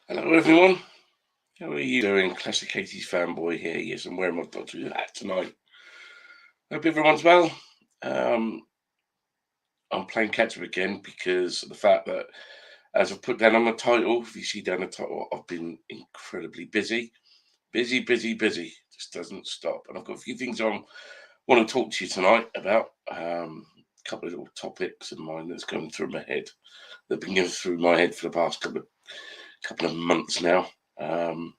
Hello, everyone. How are you doing? Classic 80s fanboy here. Yes, I'm wearing my Doctor Who hat tonight. Hope everyone's well. Um, I'm playing catch up again because of the fact that, as I've put down on my title, if you see down the title, I've been incredibly busy. Busy, busy, busy. Just doesn't stop. And I've got a few things I want to talk to you tonight about. A couple of little topics of mine that's going through my head. They've been going through my head for the past couple of months now. Um,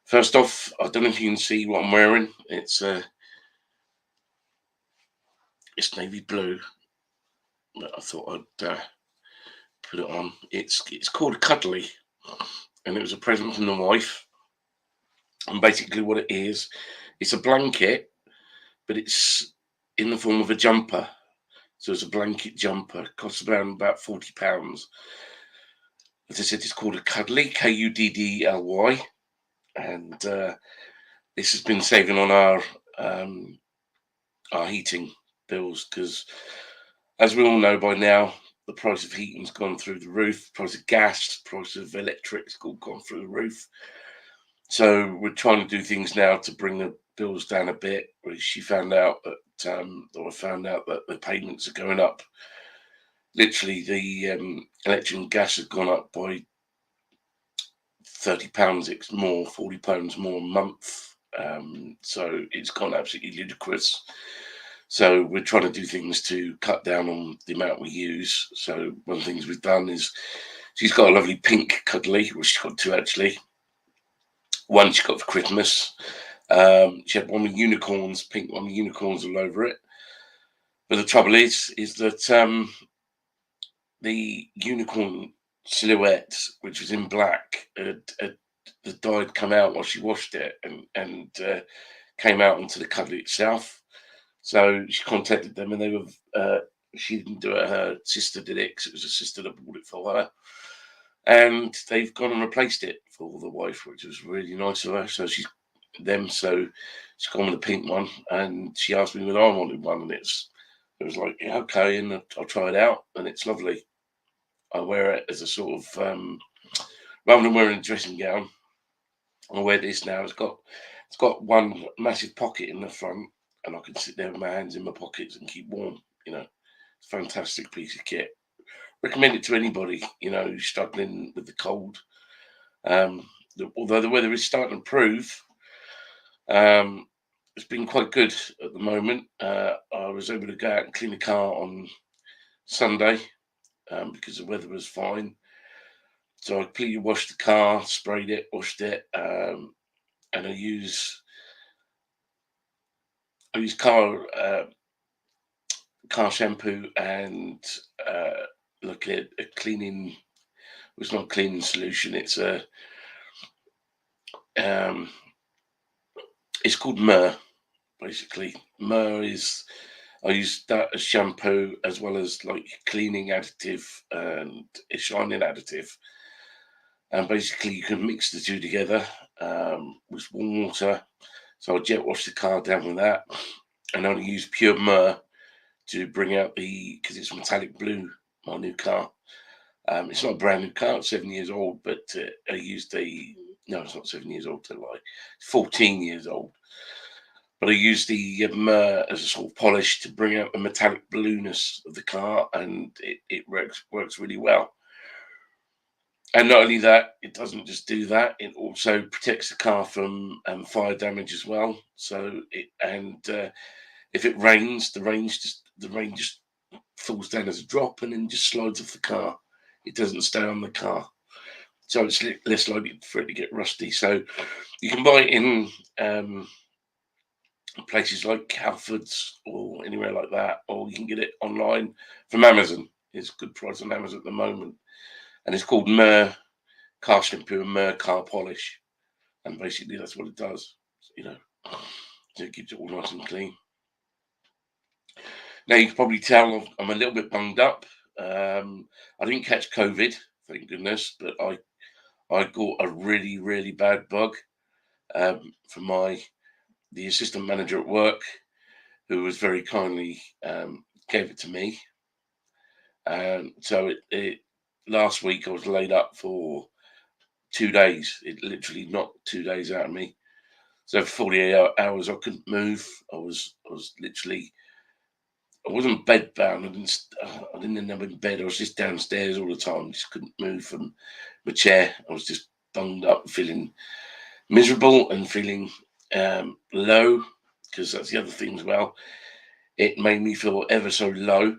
First off, I don't know if you can see what I'm wearing. It's navy blue, but I thought I'd put it on. It's called a cuddly, and it was a present from the wife. And basically, what it is, it's a blanket, but it's in the form of a jumper. So it's a blanket jumper. It costs around about £40. As I said, it's called a cuddly, Kuddly, and this has been saving on our heating bills because, as we all know by now, the price of heating's gone through the roof, price of gas, price of electric's all gone through the roof. So we're trying to do things now to bring the bills down a bit. She found out that, or I found out that the payments are going up. Literally, the electric and gas has gone up by £30. It's more, £40 more a month. So it's gone absolutely ludicrous. So we're trying to do things to cut down on the amount we use. So one of the things we've done is she's got a lovely pink cuddly, which she's got two actually. One she got for Christmas. She had one with unicorns, pink one with unicorns all over it. But the trouble is that the unicorn silhouette, which was in black, the dye had come out while she washed it and came out onto the cuddly itself. So she contacted them, and they were. She didn't do it; her sister did it because it was her sister that bought it for her. And they've gone and replaced it for the wife, which was really nice of her. So she's gone with the pink one, and she asked me whether I wanted one, and it was like, yeah, okay, and I'll try it out, and it's lovely. I wear it as a sort of rather than wearing a dressing gown, I wear this now. It's got one massive pocket in the front, and I can sit there with my hands in my pockets and keep warm. It's a fantastic piece of kit. Recommend it to anybody who's struggling with the cold. Although the weather is starting to improve, um, it's been quite good at the moment. I was able to go out and clean the car on Sunday because the weather was fine. So I completely washed the car, sprayed it, washed it, and I use car shampoo and look at a cleaning. It's not a cleaning solution. Um, it's called Myrrh. Basically, Myrrh is. I use that as shampoo as well as like cleaning additive and a shining additive. And basically, you can mix the two together with warm water. So I jet wash the car down with that, and only use pure Myrrh to bring out because it's metallic blue. My new car. It's not a brand new car; it's 7 years old. But I used no, it's not 7 years old. To lie, 14 years old. But I used the Myrrh as a sort of polish to bring out the metallic blueness of the car, and it works really well. And not only that, it doesn't just do that; it also protects the car from fire damage as well. If it rains, the rain just falls down as a drop and then just slides off the car. It doesn't stay on the car, so it's less likely for it to get rusty. So you can buy it in places like Halfords or anywhere like that, or you can get it online from Amazon. It's a good price on Amazon at the moment, and it's called Myrrh Car Shampoo and Myrrh Car Polish, and basically that's what it does. You know, so it keeps it all nice and clean. Now you can probably tell I'm a little bit bunged up. I didn't catch COVID, thank goodness, but I got a really really bad bug from the assistant manager at work, who was very kindly gave it to me. So it last week I was laid up for 2 days. It literally knocked 2 days out of me. So for 48 hours, I couldn't move. I was literally, I wasn't bed bound. I didn't end up in bed. I was just downstairs all the time. Just couldn't move from my chair. I was just bunged up, feeling miserable and feeling low, because that's the other thing as well. It made me feel ever so low.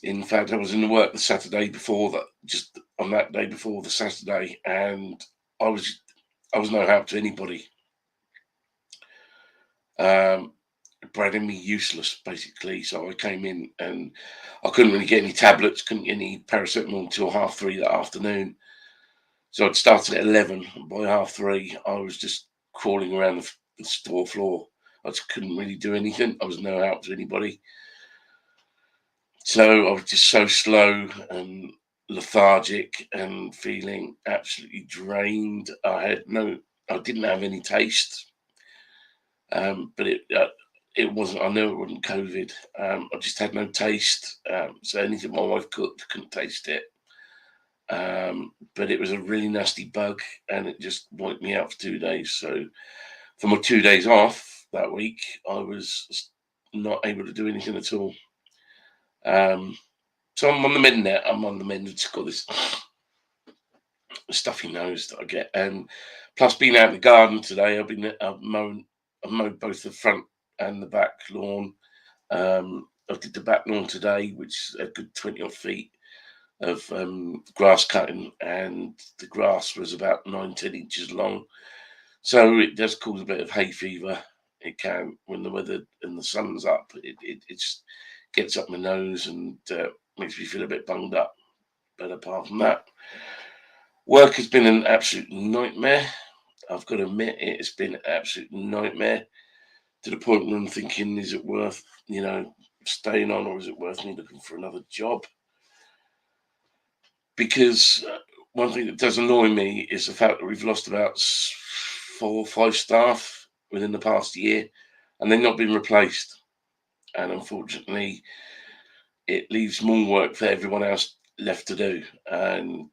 In fact, I was in work the Saturday before that, just on that day before the Saturday, and I was no help to anybody. Branding me useless, basically. So I came in and I couldn't really get any tablets, couldn't get any paracetamol until 3:30 that afternoon. So I'd started at 11. And by 3:30, I was just crawling around the store floor. I just couldn't really do anything. I was no help to anybody. So I was just so slow and lethargic and feeling absolutely drained. I didn't have any taste. But it wasn't. I knew it wasn't COVID. I just had no taste. So anything my wife cooked, couldn't taste it. But it was a really nasty bug, and it just wiped me out for 2 days. So for my 2 days off that week, I was not able to do anything at all. So I'm on the mend now. I'm on the mend. It's got this stuffy nose that I get, and plus being out in the garden today, I've mowed both the front and the back lawn. I did the back lawn today, which is a good 20 odd feet of grass cutting, and the grass was about 9-10 inches long. So it does cause a bit of hay fever. It can, when the weather and the sun's up, it just gets up my nose and makes me feel a bit bunged up. But apart from that, work has been an absolute nightmare. I've got to admit, it's been an absolute nightmare, to the point where I'm thinking, is it worth, staying on, or is it worth me looking for another job? Because one thing that does annoy me is the fact that we've lost about 4 or 5 staff within the past year, and they've not been replaced. And unfortunately, it leaves more work for everyone else left to do. And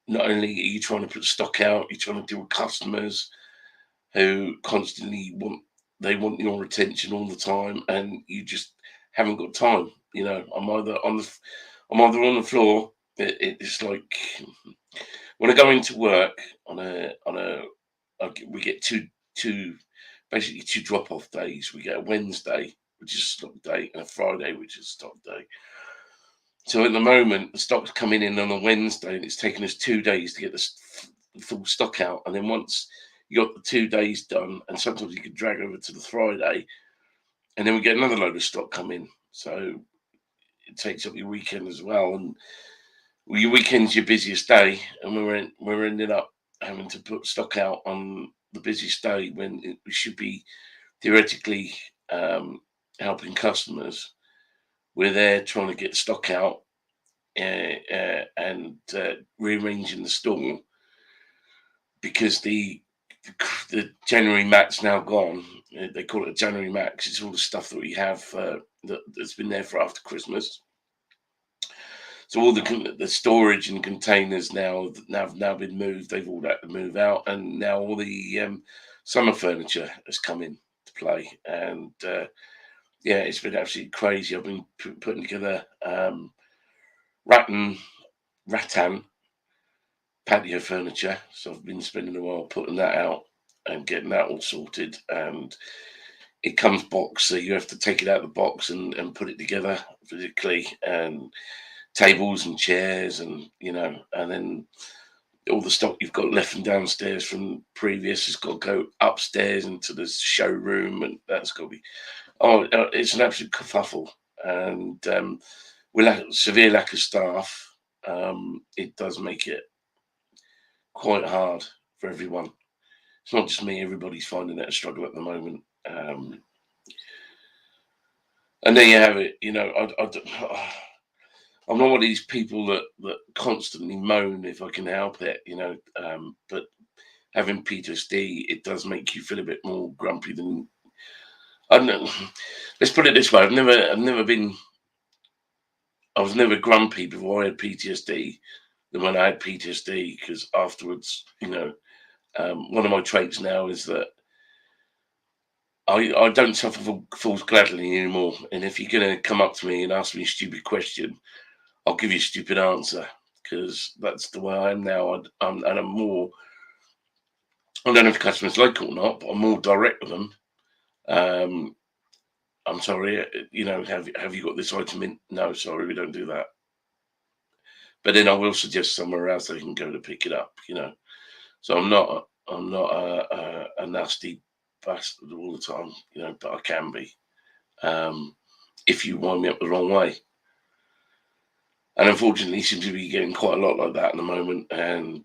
not only are you trying to put stock out, you're trying to deal with customers who constantly want your attention all the time, and you just haven't got time. I'm either on the floor. It's like when I go into work we get basically two drop off days. We get a Wednesday, which is a stock day, and a Friday, which is a stock day. So at the moment, the stock's coming in on a Wednesday, and it's taken us 2 days to get the full stock out. And then once you got the 2 days done, and sometimes you can drag over to the Friday, and then we get another load of stock come in. So it takes up your weekend as well. And your weekend's your busiest day, and we're ending up having to put stock out on the busiest day when we should be theoretically helping customers. We're there trying to get stock out and rearranging the store, because the January Max now gone. They call it a January Max. It's all the stuff that we have that's been there for after Christmas. So all the storage and containers now have been moved. They've all had to move out, and now all the summer furniture has come in to play. And yeah, it's been absolutely crazy. I've been putting together rattan patio furniture, so I've been spending a while putting that out and getting that all sorted. And it comes boxed, so you have to take it out of the box and put it together physically, and tables and chairs, and and then all the stock you've got left from downstairs from previous has got to go upstairs into the showroom, and that's got to be it's an absolute kerfuffle. And with severe lack of staff, it does make it quite hard for everyone. It's not just me; everybody's finding it a struggle at the moment. And there you have it. I'm not one of these people that constantly moan if I can help it, but having PTSD, it does make you feel a bit more grumpy than I don't know. Let's put it this way: I was never grumpy before I had PTSD than when I had PTSD, because afterwards, one of my traits now is that I don't suffer fools gladly anymore. And if you're going to come up to me and ask me a stupid question, I'll give you a stupid answer, because that's the way I am now. And I'm more, I don't know if customers like it or not, but I'm more direct with them. I'm sorry, have you got this item in? No, sorry, we don't do that. But then I will suggest somewhere else they can go to pick it up. So I'm not a nasty bastard all the time, but I can be, if you wind me up the wrong way. And unfortunately, seems to be getting quite a lot like that at the moment. And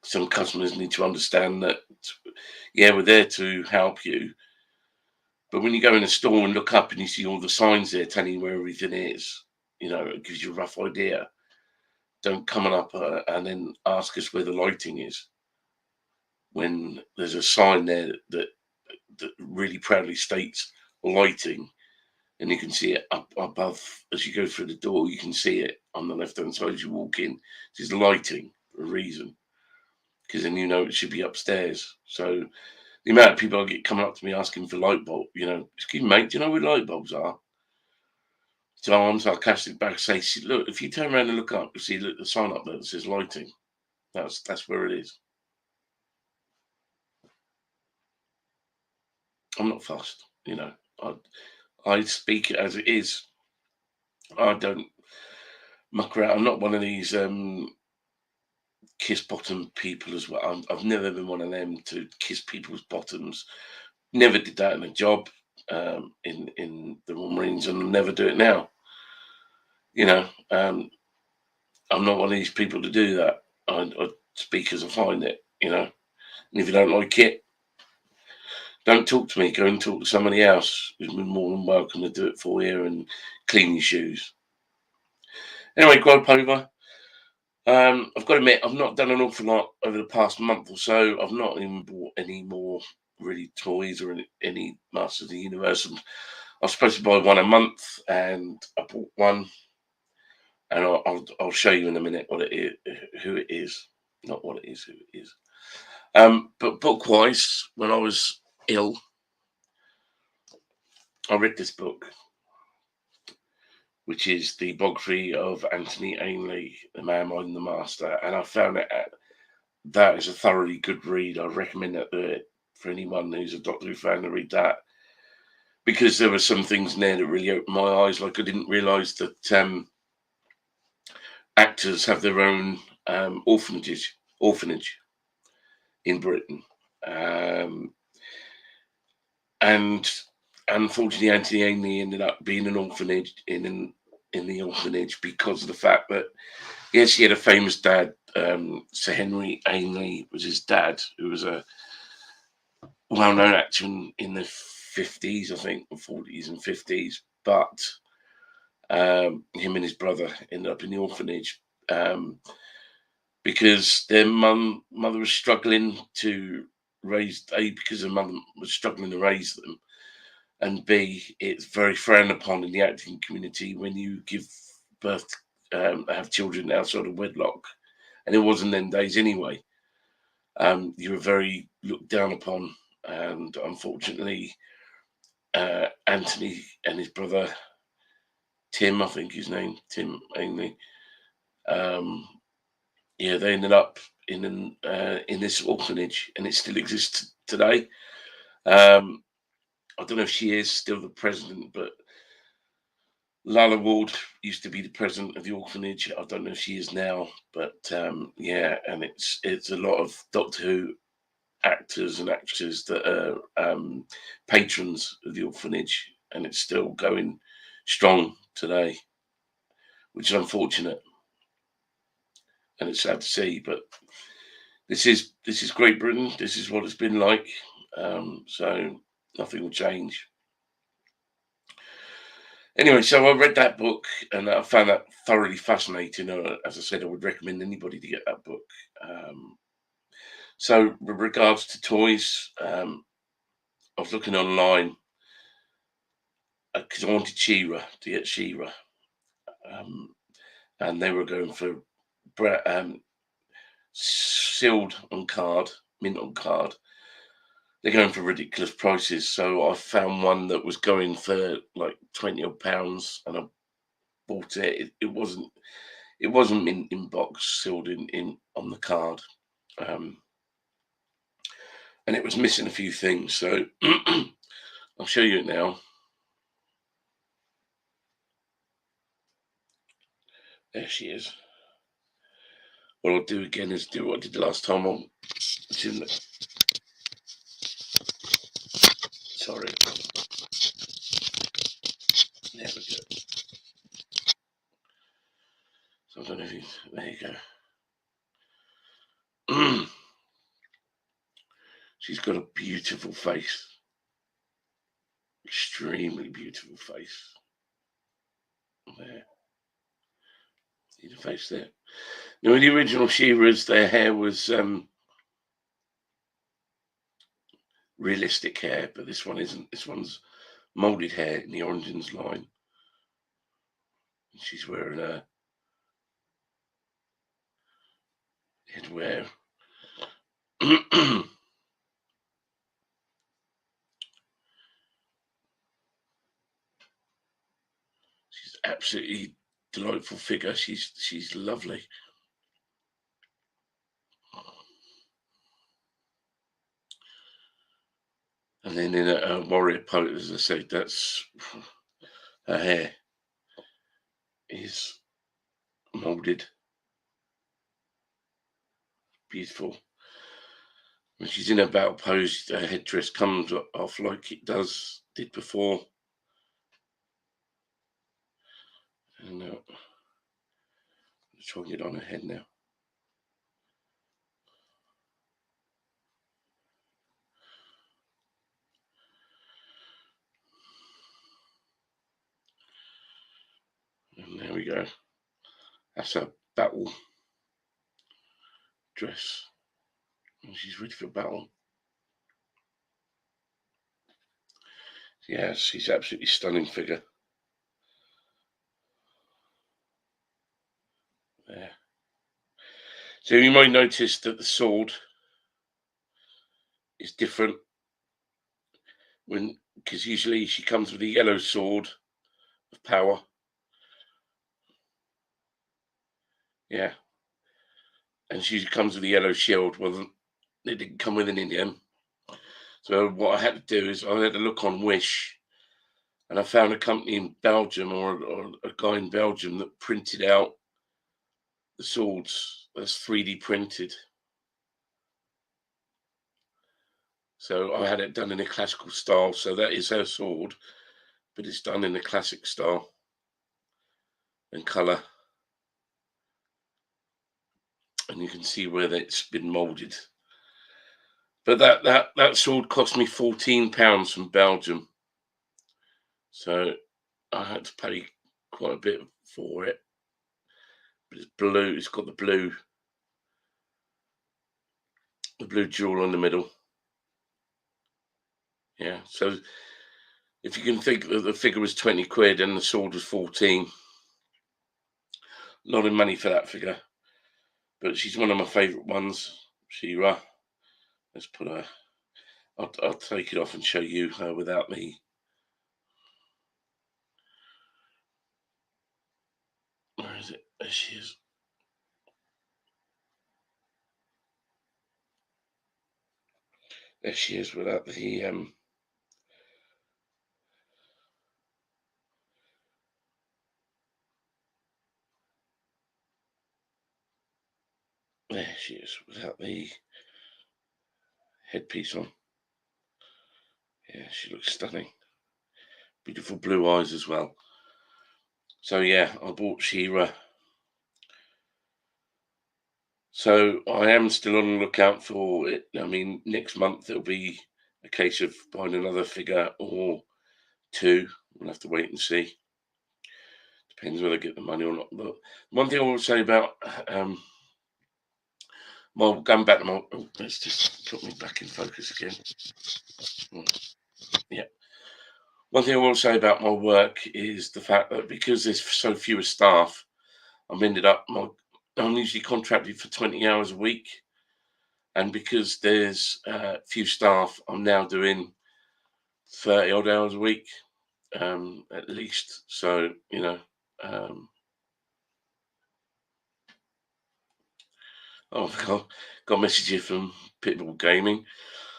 some customers need to understand that, yeah, we're there to help you. But when you go in a store and look up and you see all the signs there telling you where everything is, it gives you a rough idea. Don't come on up and then ask us where the lighting is, when there's a sign there that really proudly states lighting, and you can see it up above as you go through the door. You can see it on the left hand side as you walk in. It's lighting for a reason, because then it should be upstairs. So the amount of people I get coming up to me asking for light bulb, excuse me, mate, do you know where light bulbs are? So I'm sarcastic back, say, look, if you turn around and look up, you see the sign up there that says lighting. That's where it is. I'm not fussed. I speak it as it is. I don't muck around. I'm not one of these kiss bottom people as well. I've never been one of them to kiss people's bottoms. Never did that in a job, in the Royal Marines, and I'll never do it now. I'm not one of these people to do that. I speak as I find it. And if you don't like it, don't talk to me. Go and talk to somebody else who's been more than welcome to do it for you and clean your shoes. Anyway, Grope over. I've got to admit, I've not done an awful lot over the past month or so. I've not even bought any more really toys or any Masters of the Universe. And I was supposed to buy one a month, and I bought one, and I'll show you in a minute what it is, who it is, not what it is, who it is. But book-wise, when I was ill, I read this book, which is The Biography of Anthony Ainley, The Man Behind the Master, and I found that is a thoroughly good read. I recommend that for anyone who's a Doctor Who fan to read that, because there were some things in there that really opened my eyes. Like, I didn't realise that actors have their own orphanage in Britain, and unfortunately, Anthony Ainley ended up being an orphanage in the orphanage because of the fact that, yes, he had a famous dad. Sir Henry Ainley was his dad, who was a well-known actor in the 50s, I think, or 40s and 50s. But him and his brother ended up in the orphanage because their mother was struggling to raise, A, because their mother was struggling to raise them, and B, it's very frowned upon in the acting community when you give birth, have children outside of wedlock. And it wasn't them days anyway. You were very looked down upon, and unfortunately, Anthony and his brother Tim, I think his name, Tim Ainley, they ended up in this orphanage, and it still exists today. I don't know if she is still the president, but Lalla Ward used to be the president of the orphanage. I don't know if she is now, but and it's a lot of Doctor Who actors and actresses that are patrons of the orphanage, and it's still going strong today, which is unfortunate, and it's sad to see. But this is Great Britain. This is what it's been like. So nothing will change. Anyway, so I read that book and I found that thoroughly fascinating. As I said, I would recommend anybody to get that book. So with regards to toys, I was looking online because I wanted to get She-Ra. and they were going for sealed on card, mint on card. They're going for ridiculous prices. So I found one that was going for like £20 odd, and I bought it. It wasn't mint in box, sealed in on the card, and it was missing a few things. So I'll show you it now. There she is. What I'll do again is do what I did last time. Sorry. There we go. So I don't know if you. There you go. She's got a beautiful face. Extremely beautiful face. There. See the face there. Now, in the original She-Ras, their hair was realistic hair, but this one isn't. This one's molded hair in the Origins line. She's wearing a headwear. She's absolutely delightful figure. She's lovely. And then in a warrior poet, as I said, that's her hair is molded. Beautiful. When she's in a battle pose, her headdress comes off like it did before. And now, let's try and get on her head now. And there we go. That's her battle dress. And she's ready for battle. Yeah, she's absolutely stunning figure. There. So you might notice that the sword is different because usually she comes with a yellow sword of power. Yeah. And she comes with a yellow shield. Well, it didn't come with an Indian. So what I had to do is I had to look on Wish, and I found a company in Belgium or a guy in Belgium that printed out the swords as 3D printed. So I had it done in a classical style. So that is her sword, but it's done in a classic style and colour. And you can see where it's been molded. But that sword cost me £14 from Belgium. So I had to pay quite a bit for it. But it's blue. It's got the blue jewel in the middle. Yeah. So if you can think that the figure was 20 quid and the sword was 14, a lot of money for that figure. But she's one of my favourite ones, She-Ra. Let's put her. I'll take it off and show you her without me. Where is it? There she is. There she is without the there she is without the headpiece on. Yeah, she looks stunning. Beautiful blue eyes as well. So yeah, I bought She-Ra. So I am still on the lookout for it. I mean, next month it'll be a case of buying another figure or two. We'll have to wait and see. Depends whether I get the money or not. But one thing I will say about going back to my, let's just put me back in focus again. Yeah. One thing I will say about my work is the fact that because there's so few staff, I'm usually contracted for 20 hours a week, and because there's few staff, I'm now doing 30 odd hours a week, at least. So um, oh god, got a message here from Pitbull Gaming.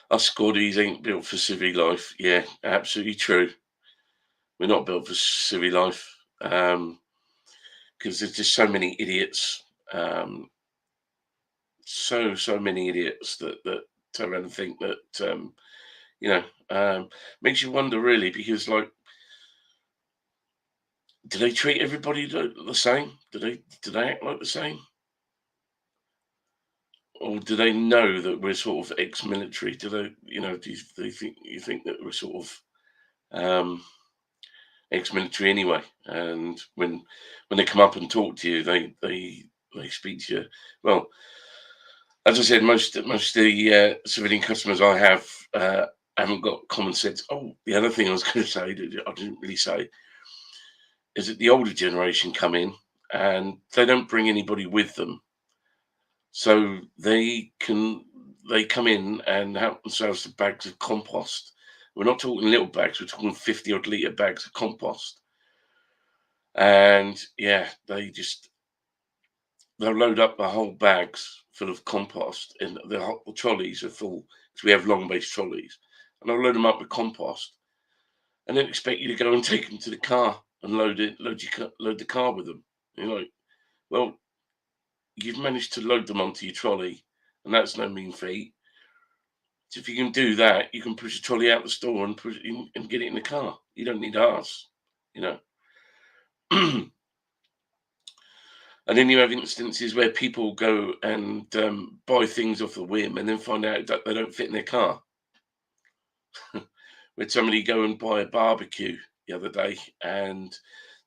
Us Scotties ain't built for civvy life. Yeah, absolutely true. We're not built for civvy life, because there's just so many idiots. So many idiots that turn around and think that you know makes you wonder really, because like, do they treat everybody the same? Do they act like the same, or do they know that we're sort of ex-military? Do they, do you think that we're sort of um, ex-military anyway? And when they come up and talk to you, they speak to you. Well, as I said, most of the civilian customers I have haven't got common sense. Oh, the other thing I was going to say that I didn't really say is that the older generation come in and they don't bring anybody with them, so they come in and help themselves to bags of compost. We're not talking little bags; we're talking 50 odd litre bags of compost. And yeah, they'll load up the whole bags full of compost, and the trolleys are full because we have long base trolleys, and they'll load them up with compost, and then expect you to go and take them to the car and load the car with them. You're like, well, you've managed to load them onto your trolley, and that's no mean feat. So if you can do that, you can push a trolley out the store and put it in and get it in the car. You don't need ours, you know. And then you have instances where people go and buy things off the whim and then find out that they don't fit in their car. We had somebody go and buy a barbecue the other day, and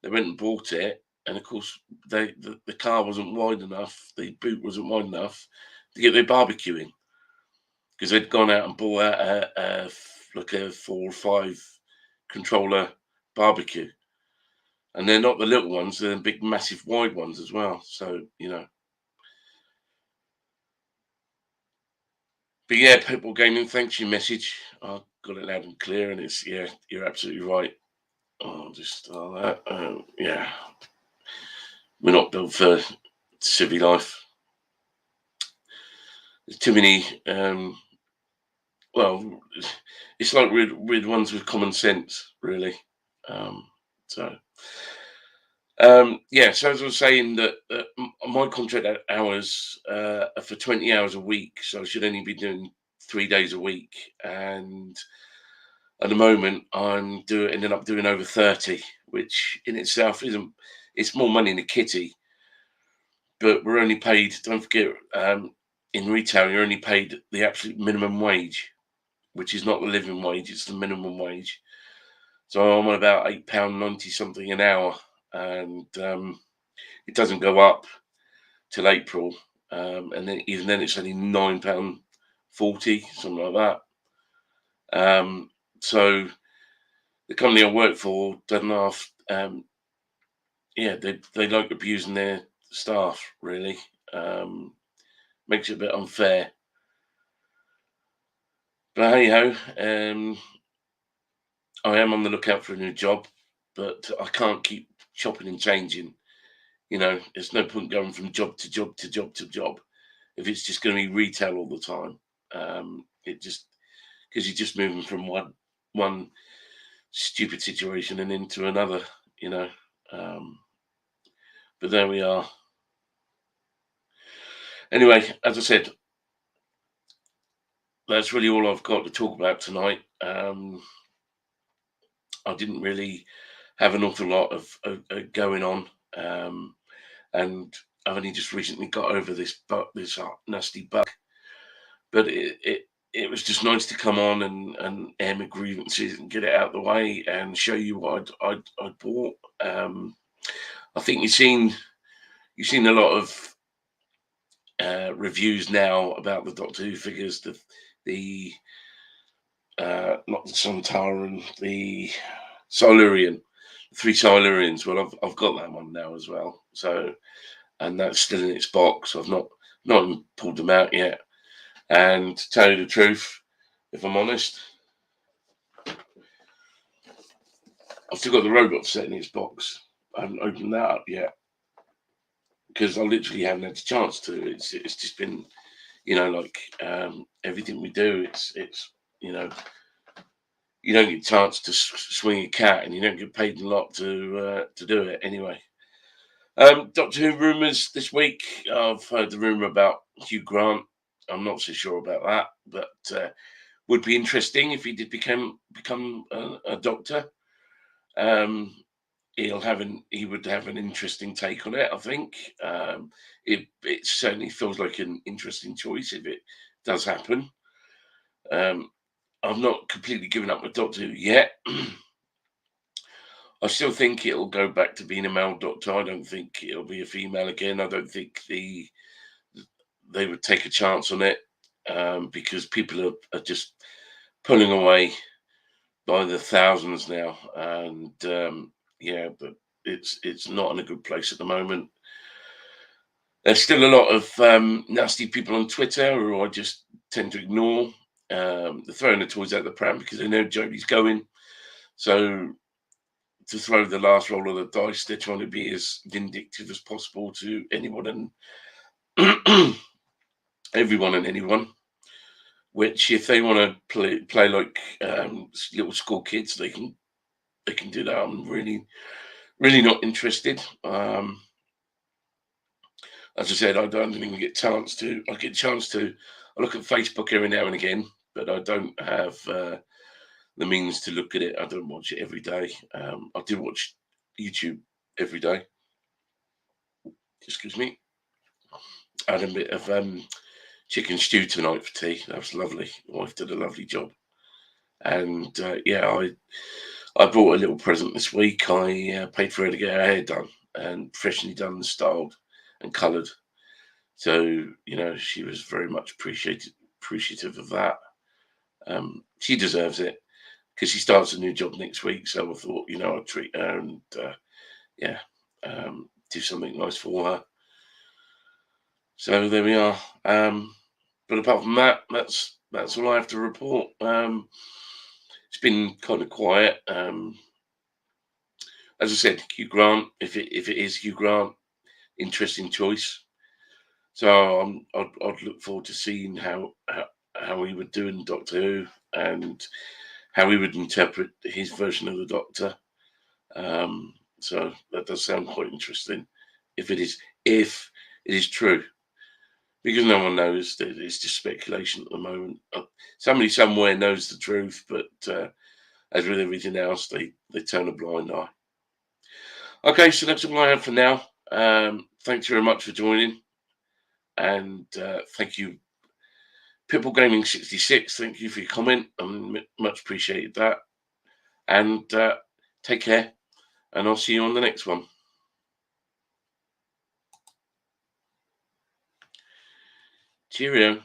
they went and bought it, and of course the car wasn't wide enough, the boot wasn't wide enough to get their barbecue in, because they'd gone out and bought like a 4 or 5 controller barbecue, and they're not the little ones; they're the big, massive, wide ones as well. So But yeah, Pitbull Gaming, thanks for your message. I got it loud and clear, and it's, yeah, you're absolutely right. Oh, just that. Yeah, we're not built for civvy life. There's too many. Well, it's like we're ones with common sense, really. So. Yeah, so as I was saying, that my contract hours are for 20 hours a week, so I should only be doing 3 days a week, and at the moment ended up doing over 30, which in itself isn't. It's more money in the kitty, but we're only paid. Don't forget, in retail, you're only paid the absolute minimum wage, which is not the living wage; it's the minimum wage. So I'm on about £8.90 something an hour, and it doesn't go up till April, and then even then it's only £9.40, something like that. So the company I work for doesn't have, yeah, they like abusing their staff really. Um, Makes it a bit unfair. But hey ho, I am on the lookout for a new job, but I can't keep chopping and changing. There's no point going from job to job to job to job if it's just going to be retail all the time. It just Because you're just moving from one stupid situation and into another, you know. Um, but there we are. Anyway, as I said, that's really all I've got to talk about tonight. I didn't really have an awful lot of going on, and I've only just recently got over this nasty bug. But it was just nice to come on and air my grievances and get it out of the way and show you what I'd bought. I think you've seen a lot of reviews now about the Doctor Who figures, the not the Sontaran, the Silurian, 3 Silurians. Well, I've got that one now as well. So and that's still in its box. I've not even pulled them out yet. And to tell you the truth, if I'm honest, I've still got the robot set in its box. I haven't opened that up yet because I literally haven't had a chance to. It's just been, like everything we do. It's you don't get a chance to swing a cat, and you don't get paid a lot to do it anyway. Doctor Who rumours this week. I've heard the rumour about Hugh Grant. I'm not so sure about that, but would be interesting if he did become a doctor. He would have an interesting take on it. I think it certainly feels like an interesting choice if it does happen. I've not completely given up with Doctor Who yet. I still think it'll go back to being a male doctor. I don't think it'll be a female again. I don't think they would take a chance on it because people are just pulling away by the thousands now, and but it's not in a good place at the moment. There's still a lot of nasty people on Twitter who I just tend to ignore. They're throwing the toys out the pram because they know Jodie's going. So to throw the last roll of the dice, they're trying to be as vindictive as possible to anyone and everyone and anyone. Which, if they want to play like little school kids, they can do that. I'm really not interested. As I said, I don't even get a chance to. I get a chance to. I look at Facebook every now and again, but I don't have the means to look at it. I don't watch it every day. I do watch YouTube every day. Excuse me. I had a bit of chicken stew tonight for tea. That was lovely. My wife did a lovely job. And I bought a little present this week. I paid for her to get her hair done and professionally done and styled and coloured. So, she was very much appreciative of that. She deserves it because she starts a new job next week. So I thought, I'd treat her and do something nice for her. So there we are. But apart from that, that's all I have to report. It's been kind of quiet. As I said, Hugh Grant. If it is Hugh Grant, interesting choice. So I'd look forward to seeing how he would do in Doctor Who and how he would interpret his version of the Doctor. So that does sound quite interesting. If it is true, because no one knows. It's just speculation at the moment. Somebody somewhere knows the truth, but as with everything else, they turn a blind eye. Okay, so that's all I have for now. Thanks very much for joining. And thank you, Pitbull Gaming 66. Thank you for your comment. I much appreciated that. And take care. And I'll see you on the next one. Cheerio.